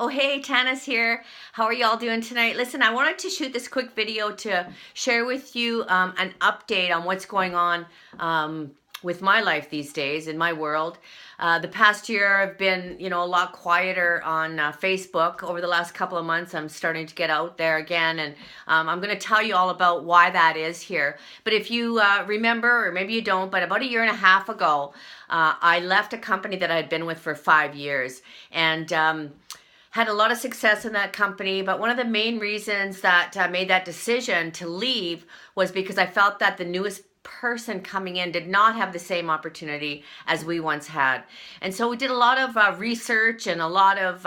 Oh, hey, Tanis here. How are y'all doing tonight? Listen, I wanted to shoot this quick video to share with you an update on what's going on with my life these days in my world. The past year I've been, a lot quieter on Facebook. Over the last couple of months, I'm starting to get out there again, and I'm going to tell you all about why that is here. But if you remember, or maybe you don't, but about a year and a half ago, I left a company that I had been with for 5 years, and had a lot of success in that company. But one of the main reasons that I made that decision to leave was because I felt that the newest person coming in did not have the same opportunity as we once had. And so we did a lot of research and a lot of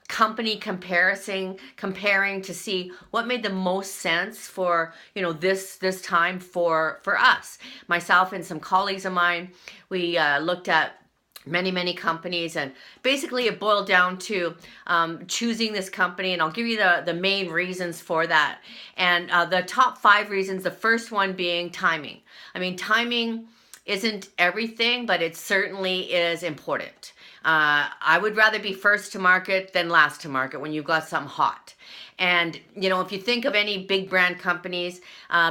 company comparing to see what made the most sense for this time for us. Myself and some colleagues of mine, we looked at many companies, and basically it boiled down to choosing this company, and I'll give you the main reasons for that. And the top 5 reasons, the first one being timing. I mean, timing isn't everything, but it certainly is important. I would rather be first to market than last to market when you've got something hot. And if you think of any big brand companies,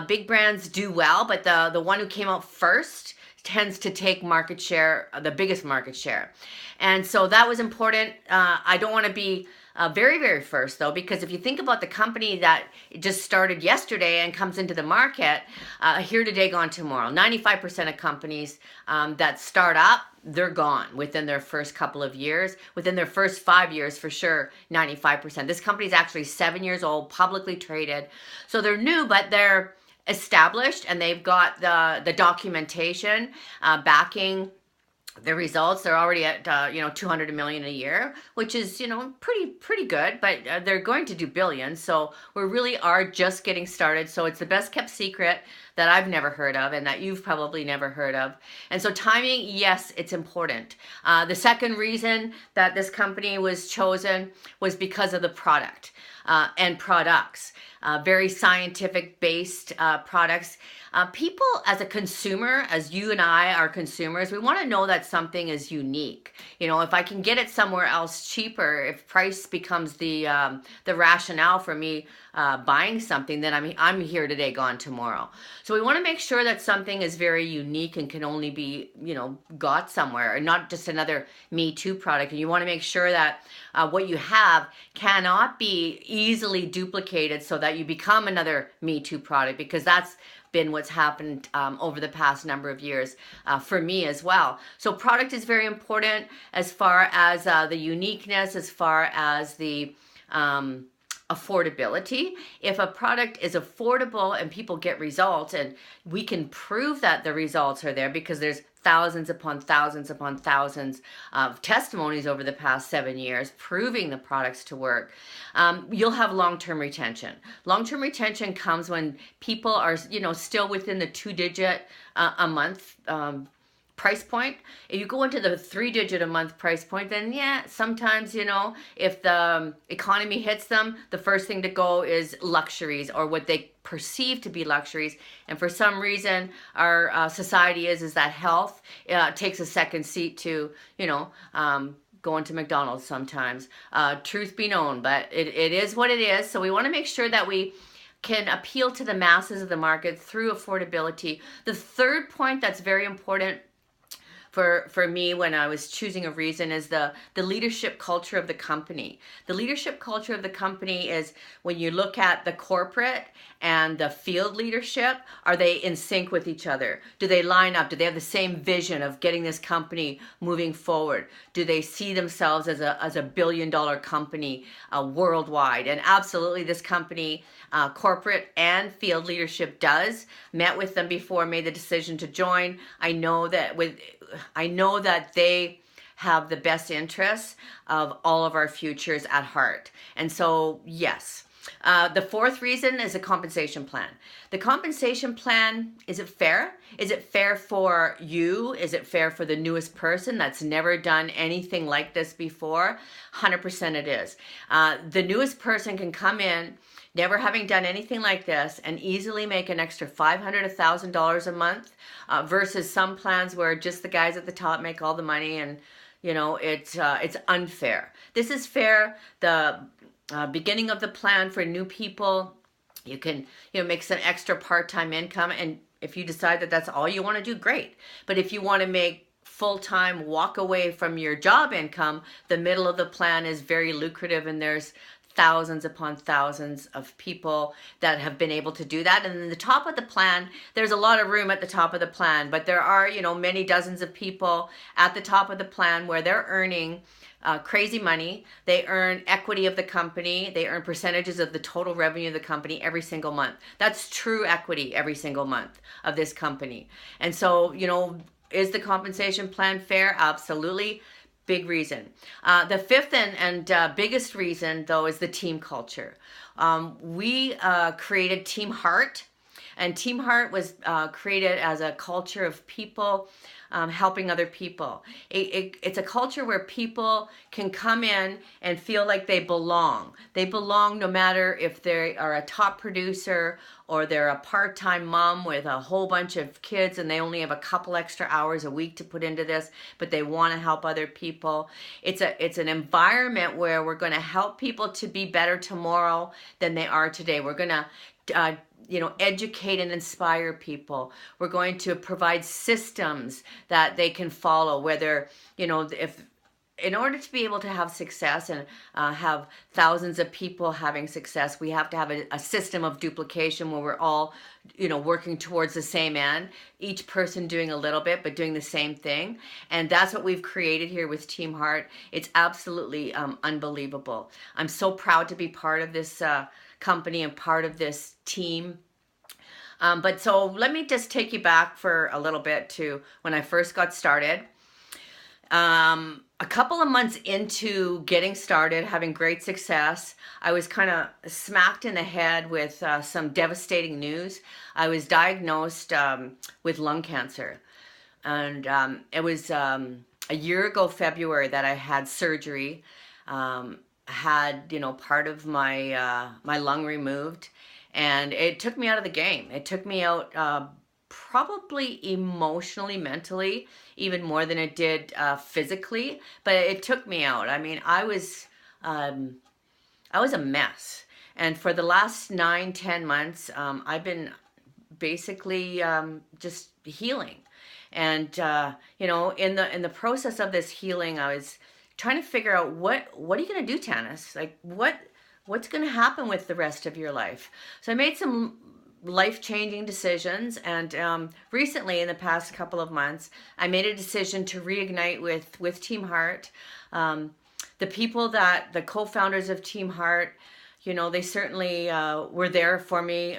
big brands do well, but the one who came out first tends to take market share, the biggest market share. And so that was important. I don't want to be very first, though, because if you think about the company that just started yesterday and comes into the market, here today, gone tomorrow. 95% of companies that start up, they're gone within their first couple of years. Within their first 5 years, for sure, 95%. This company is actually 7 years old, publicly traded. So they're new, but they're established, and they've got the documentation backing the results. They're already at 200 million a year, which is pretty good, but they're going to do billions. So we really are just getting started. So it's the best kept secret that I've never heard of, and that you've probably never heard of. And so timing, yes, it's important. The second reason that this company was chosen was because of the product and products. Very scientific based products. People, as a consumer, as you and I are consumers, we want to know that something is unique. If I can get it somewhere else cheaper, if price becomes the rationale for me buying something, then I'm here today, gone tomorrow. So we want to make sure that something is very unique and can only be got somewhere, and not just another Me Too product. And you want to make sure that what you have cannot be easily duplicated so that you become another Me Too product, because that's been what's happened over the past number of years for me as well. So product is very important, as far as the uniqueness, as far as the affordability. If a product is affordable and people get results, and we can prove that the results are there, because there's thousands upon thousands upon thousands of testimonies over the past 7 years proving the products to work, you'll have long-term retention. Long-term retention comes when people are still within the 2-digit a month price point. If you go into the 3-digit a month price point, then yeah, sometimes, if the economy hits them, the first thing to go is luxuries, or what they perceive to be luxuries. And for some reason, our society is that health takes a second seat to, going to McDonald's sometimes. Truth be known, but it is what it is. So we want to make sure that we can appeal to the masses of the market through affordability. The third point that's very important for me when I was choosing a reason is the leadership culture of the company. The leadership culture of the company is, when you look at the corporate and the field leadership, are they in sync with each other? Do they line up? Do they have the same vision of getting this company moving forward? Do they see themselves as a billion-dollar company worldwide? And absolutely, this company, corporate and field leadership does. Met with them before, made the decision to join. I know that they have the best interests of all of our futures at heart. And so, yes. The fourth reason is a compensation plan. The compensation plan, is it fair? Is it fair for you? Is it fair for the newest person that's never done anything like this before? 100% it is. The newest person can come in, never having done anything like this, and easily make an extra $500, $1,000 a month versus some plans where just the guys at the top make all the money, and it's unfair. This is fair. The beginning of the plan for new people, you can make some extra part-time income, and if you decide that that's all you want to do, great. But if you want to make full-time, walk away from your job income, the middle of the plan is very lucrative, and there's thousands upon thousands of people that have been able to do that. And then the top of the plan, there's a lot of room at the top of the plan, but there are many dozens of people at the top of the plan where they're earning crazy money. They earn equity of the company. They earn percentages of the total revenue of the company every single month. That's true equity every single month of this company. And so, is the compensation plan fair? Absolutely. Big reason. The fifth and biggest reason, though, is the team culture. We created Team Heart, and Team Heart was created as a culture of people helping other people. It's a culture where people can come in and feel like they belong. They belong no matter if they are a top producer or they're a part-time mom with a whole bunch of kids and they only have a couple extra hours a week to put into this, but they want to help other people. It's an environment where we're going to help people to be better tomorrow than they are today. We're going to educate and inspire people. We're going to provide systems that they can follow, whether, if in order to be able to have success and have thousands of people having success, we have to have a system of duplication where we're all, working towards the same end, each person doing a little bit, but doing the same thing. And that's what we've created here with Team Heart. It's absolutely unbelievable. I'm so proud to be part of this company and part of this team. But so let me just take you back for a little bit to when I first got started. A couple of months into getting started, having great success, I was kind of smacked in the head with some devastating news. I was diagnosed with lung cancer. And it was a year ago, February, that I had surgery. Had part of my my lung removed, and it took me out of the game. It took me out probably emotionally, mentally, even more than it did physically, but it took me out. I mean, I was a mess, and for the last 9-10 months I've been basically just healing. And in the process of this healing, I was trying to figure out what are you going to do, Tanis? Like what's going to happen with the rest of your life? So I made some life-changing decisions, and recently, in the past couple of months, I made a decision to reignite with Team Heart. The people the co-founders of Team Heart, they certainly were there for me.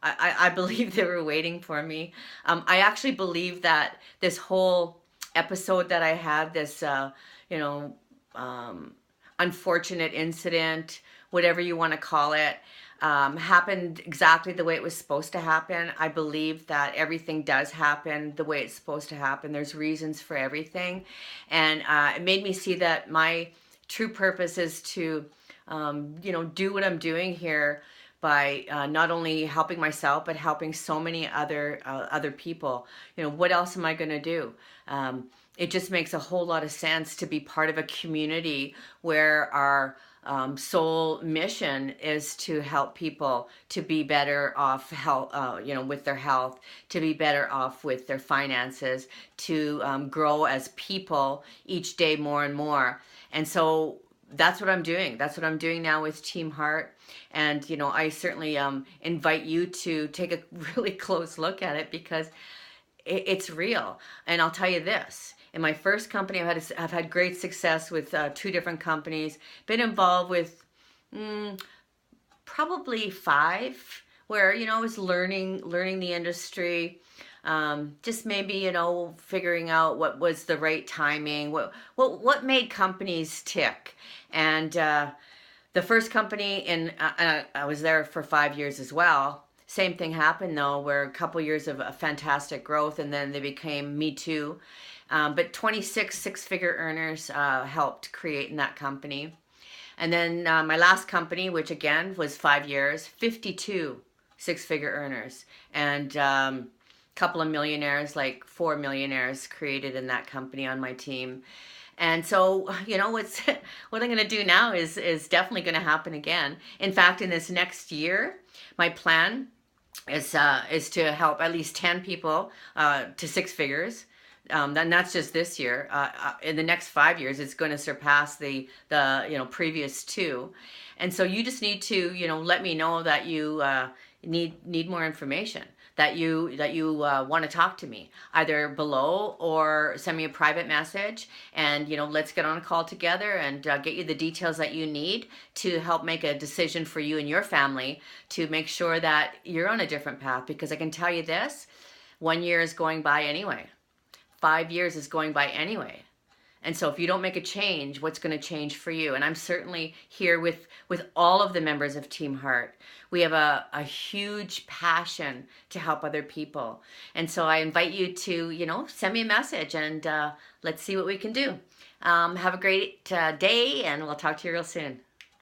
I believe they were waiting for me. I actually believe that this whole episode that I had, this unfortunate incident, whatever you want to call it, happened exactly the way it was supposed to happen. I believe that everything does happen the way it's supposed to happen. There's reasons for everything. And it made me see that my true purpose is to, do what I'm doing here by not only helping myself, but helping so many other people. What else am I going to do? It just makes a whole lot of sense to be part of a community where our sole mission is to help people to be better off health, with their health, to be better off with their finances, to grow as people each day more and more. And so that's what I'm doing. That's what I'm doing now with Team Heart. And, I certainly invite you to take a really close look at it, because it's real. And I'll tell you this. In my first company, I've had great success with 2 different companies. Been involved with probably 5, where I was learning the industry, just maybe figuring out what was the right timing, what made companies tick. And the first company, I was there for 5 years as well. Same thing happened though, where a couple years of fantastic growth, and then they became Me Too. But 26 six-figure earners helped create in that company. And then my last company, which again was 5 years, 52 six-figure earners. And a couple of millionaires, like 4 millionaires created in that company on my team. And so, what's what I'm going to do now is definitely going to happen again. In fact, in this next year, my plan is to help at least 10 people to six figures. And that's just this year. In the next 5 years, it's going to surpass the previous two. And so you just need to let me know that you need more information, that you want to talk to me either below or send me a private message, and let's get on a call together and get you the details that you need to help make a decision for you and your family to make sure that you're on a different path. Because I can tell you this, 1 year is going by anyway. 5 years is going by anyway. And so if you don't make a change, what's going to change for you? And I'm certainly here with all of the members of Team Heart. We have a huge passion to help other people. And so I invite you to, send me a message, and let's see what we can do. Have a great day, and we'll talk to you real soon.